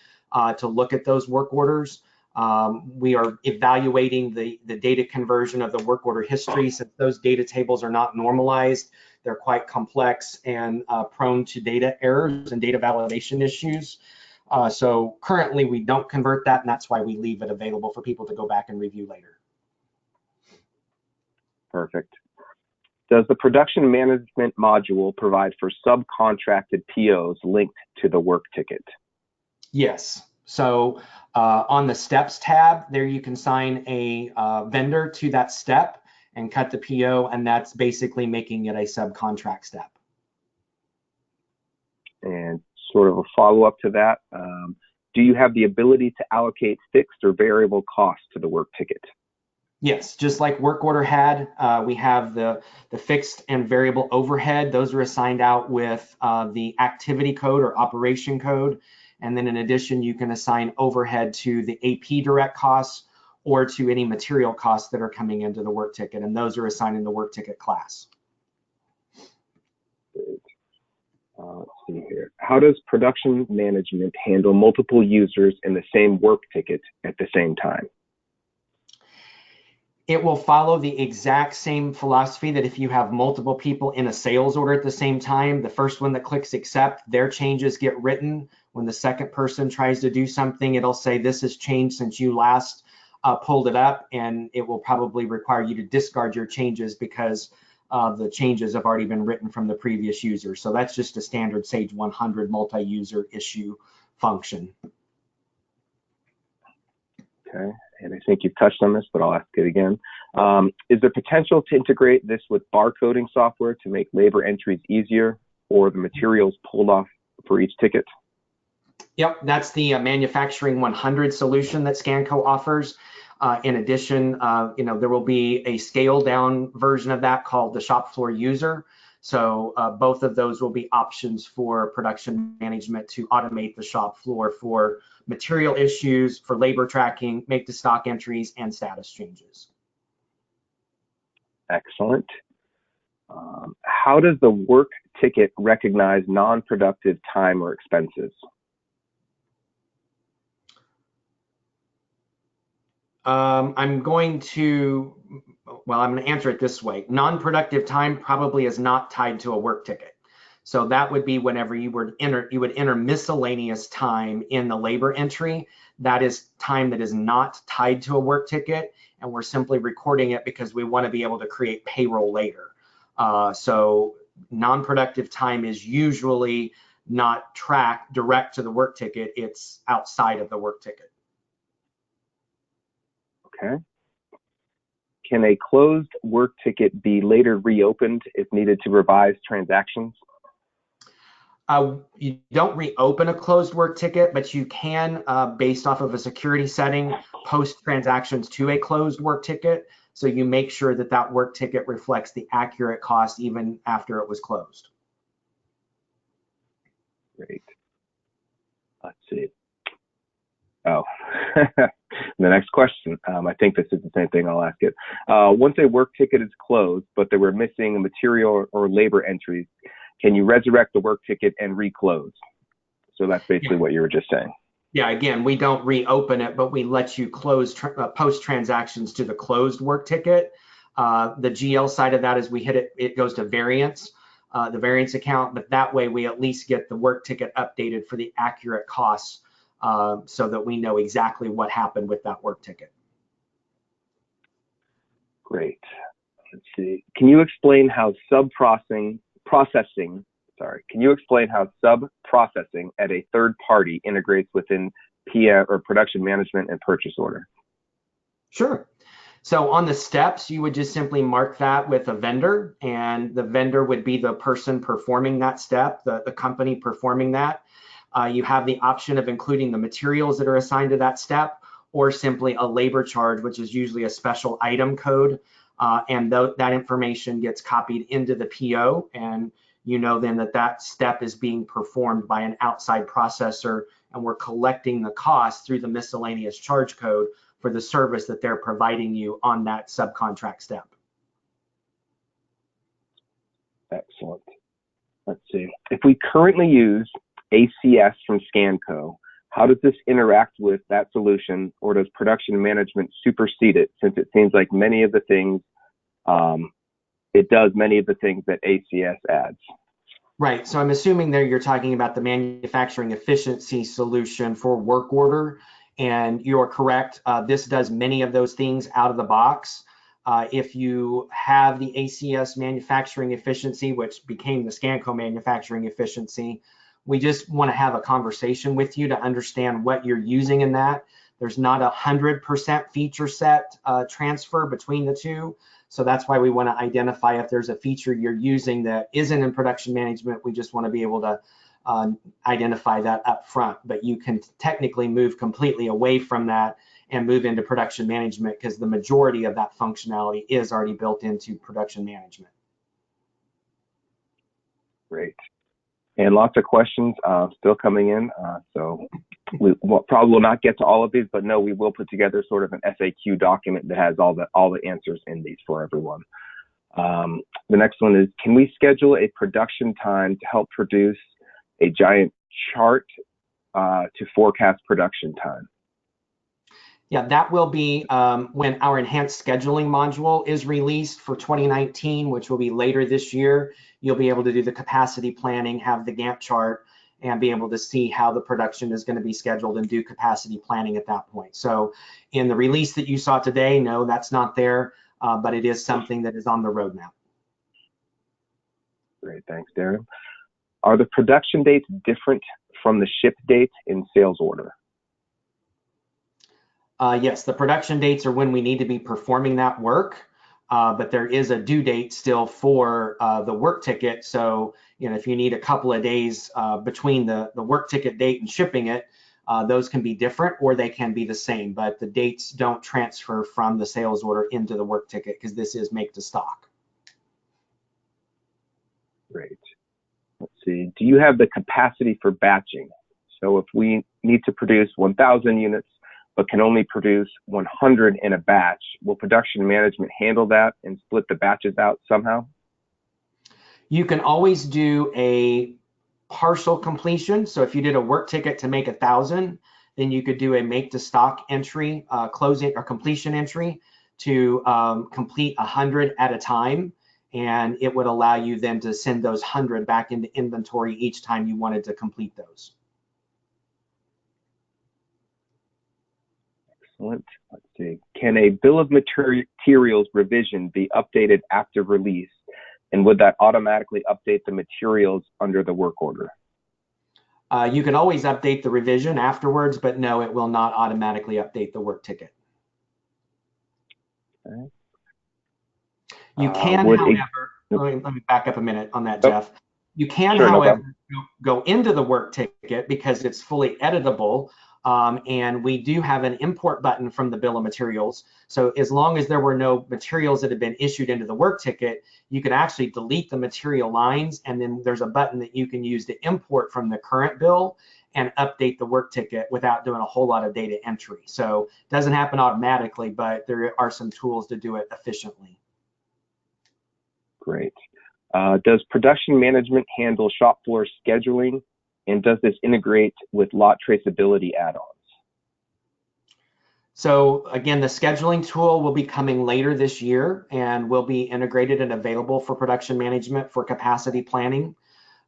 to look at those work orders. We are evaluating the data conversion of the work order history. Since those data tables are not normalized, they're quite complex and prone to data errors and data validation issues. So currently we don't convert that, and that's why we leave it available for people to go back and review later. Perfect. Does the production management module provide for subcontracted POs linked to the work ticket? Yes. So on the steps tab, there you can sign a vendor to that step and cut the PO, and that's basically making it a subcontract step. And sort of a follow-up to that, do you have the ability to allocate fixed or variable costs to the work ticket? Yes, just like work order had, we have the fixed and variable overhead. Those are assigned out with the activity code or operation code. And then in addition, you can assign overhead to the AP direct costs or to any material costs that are coming into the work ticket. And those are assigned in the work ticket class. Great. Let's see here. How does production management handle multiple users in the same work ticket at the same time? It will follow the exact same philosophy that if you have multiple people in a sales order at the same time, the first one that clicks accept, their changes get written. When the second person tries to do something, it'll say this has changed since you last pulled it up, and it will probably require you to discard your changes because the changes have already been written from the previous user. So that's just a standard Sage 100 multi-user issue function. Okay, and I think you've touched on this, but I'll ask it again. Is there potential to integrate this with barcoding software to make labor entries easier, or the materials pulled off for each ticket? Yep, that's the manufacturing 100 solution that Scanco offers. In addition, there will be a scaled down version of that called the shop floor user. So both of those will be options for production management to automate the shop floor for material issues, for labor tracking, make to stock entries, and status changes. Excellent. How does the work ticket recognize non-productive time or expenses? I'm going to answer it this way. Non-productive time probably is not tied to a work ticket. So that would be whenever you would enter miscellaneous time in the labor entry. That is time that is not tied to a work ticket, and we're simply recording it because we want to be able to create payroll later. So non-productive time is usually not tracked direct to the work ticket. It's outside of the work ticket. Okay. Can a closed work ticket be later reopened if needed to revise transactions? You don't reopen a closed work ticket, but you can, based off of a security setting, post transactions to a closed work ticket. So you make sure that that work ticket reflects the accurate cost even after it was closed. Great. Let's see. Oh, the next question. I think this is the same thing. I'll ask it. Once a work ticket is closed, but there were missing material or labor entries, can you resurrect the work ticket and reclose? So that's basically what you were just saying. Yeah, again, we don't reopen it, but we let you close post transactions to the closed work ticket. The GL side of that is we hit it, it goes to variance, the variance account, but that way we at least get the work ticket updated for the accurate costs so that we know exactly what happened with that work ticket. Great. Let's see. Can you explain how sub-processing at a third party integrates within PM or production management and purchase order? Sure. So on the steps, you would just simply mark that with a vendor, and the vendor would be the person performing that step, the company performing that. You have the option of including the materials that are assigned to that step, or simply a labor charge, which is usually a special item code. And that information gets copied into the PO, and you know then that that step is being performed by an outside processor, and we're collecting the cost through the miscellaneous charge code for the service that they're providing you on that subcontract step. Excellent. Let's see. If we currently use ACS from Scanco, how does this interact with that solution, or does production management supersede it, since it seems like many of the things, it does many of the things that ACS adds? Right, so I'm assuming there you're talking about the manufacturing efficiency solution for work order, and you're correct. This does many of those things out of the box. If you have the ACS manufacturing efficiency, which became the Scanco manufacturing efficiency, we just want to have a conversation with you to understand what you're using in that. There's not 100% feature set transfer between the two. So that's why we want to identify if there's a feature you're using that isn't in production management. We just want to be able to identify that up front. But you can technically move completely away from that and move into production management, because the majority of that functionality is already built into production management. Great. And lots of questions still coming in. So we probably will not get to all of these, but no, we will put together sort of an FAQ document that has all the answers in these for everyone. The next one is, can we schedule a production time to help produce a giant chart to forecast production time? Yeah, that will be when our enhanced scheduling module is released for 2019, which will be later this year. You'll be able to do the capacity planning, have the Gantt chart, and be able to see how the production is going to be scheduled and do capacity planning at that point. So in the release that you saw today, no, that's not there, but it is something that is on the roadmap. Great, thanks, Darren. Are the production dates different from the ship dates in sales order? Yes, the production dates are when we need to be performing that work, but there is a due date still for the work ticket. So, you know, if you need a couple of days between the work ticket date and shipping it, those can be different or they can be the same, but the dates don't transfer from the sales order into the work ticket because this is make to stock. Great. Let's see. Do you have the capacity for batching? So if we need to produce 1,000 units, but can only produce 100 in a batch, will production management handle that and split the batches out somehow? You can always do a partial completion. So if you did a work ticket to make 1,000, then you could do a make to stock entry, closing or completion entry to complete 100 at a time. And it would allow you then to send those 100 back into inventory each time you wanted to complete those. Excellent. Let's see. Can a bill of materials revision be updated after release? And would that automatically update the materials under the work order? You can always update the revision afterwards, but no, it will not automatically update the work ticket. Okay. You can, however, let me back up a minute on that, Jeff. You can, sure, however, go into the work ticket because it's fully editable. And we do have an import button from the bill of materials. So as long as there were no materials that had been issued into the work ticket, you could actually delete the material lines. And then there's a button that you can use to import from the current bill and update the work ticket without doing a whole lot of data entry. So it doesn't happen automatically, but there are some tools to do it efficiently. Great. Does production management handle shop floor scheduling? And does this integrate with lot traceability add-ons? So again, the scheduling tool will be coming later this year and will be integrated and available for production management for capacity planning.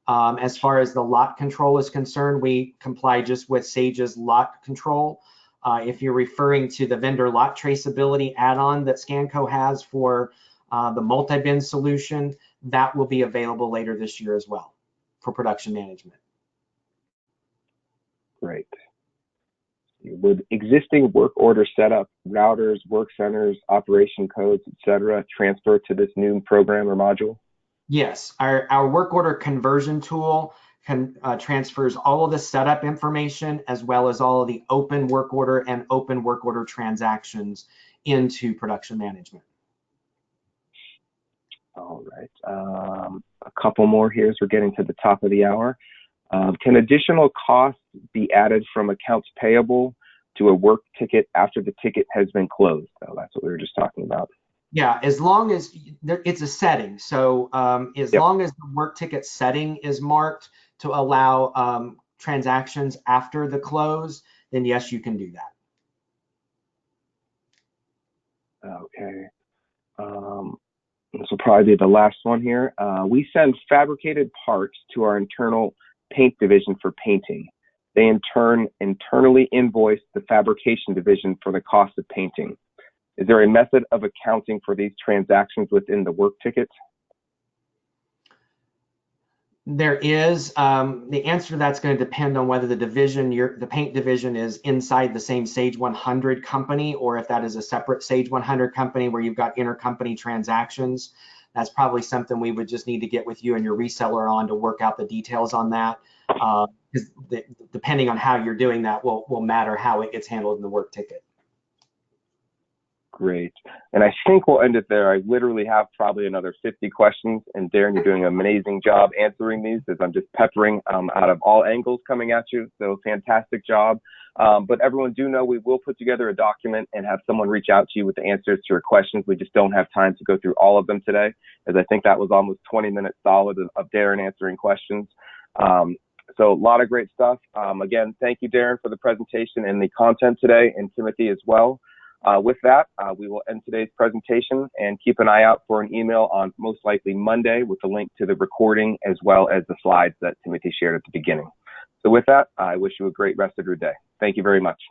As far as the lot control is concerned, we comply just with Sage's lot control. If you're referring to the vendor lot traceability add-on that Scanco has for the multi-bin solution, that will be available later this year as well for production management. Great. Would existing work order setup, routers, work centers, operation codes, etc., transfer to this new program or module? Yes, our work order conversion tool transfers all of the setup information as well as all of the open work order and open work order transactions into production management. All right. A couple more here as we're getting to the top of the hour. Can additional costs be added from accounts payable to a work ticket after the ticket has been closed? So that's what we were just talking about. Yeah, as long as it's a setting. So as long as the work ticket setting is marked to allow transactions after the close, then yes, you can do that. Okay. This will probably be the last one here. We send fabricated parts to our internal paint division for painting. They in turn internally invoice the fabrication division for the cost of painting. Is there a method of accounting for these transactions within the work ticket? There is. The answer to that's going to depend on whether the division, the paint division, is inside the same Sage 100 company, or if that is a separate Sage 100 company where you've got intercompany transactions. That's probably something we would just need to get with you and your reseller on to work out the details on that. Because depending on how you're doing that will matter how it gets handled in the work ticket. Great. And I think we'll end it there. I literally have probably another 50 questions. And Darren, you're doing an amazing job answering these as I'm just peppering out of all angles coming at you. So fantastic job. But everyone do know we will put together a document and have someone reach out to you with the answers to your questions. We just don't have time to go through all of them today, as I think that was almost 20 minutes solid of Darren answering questions. So a lot of great stuff. Again, thank you, Darren, for the presentation and the content today, and Timothy as well. With that, we will end today's presentation and keep an eye out for an email on most likely Monday with a link to the recording as well as the slides that Timothy shared at the beginning. So with that, I wish you a great rest of your day. Thank you very much.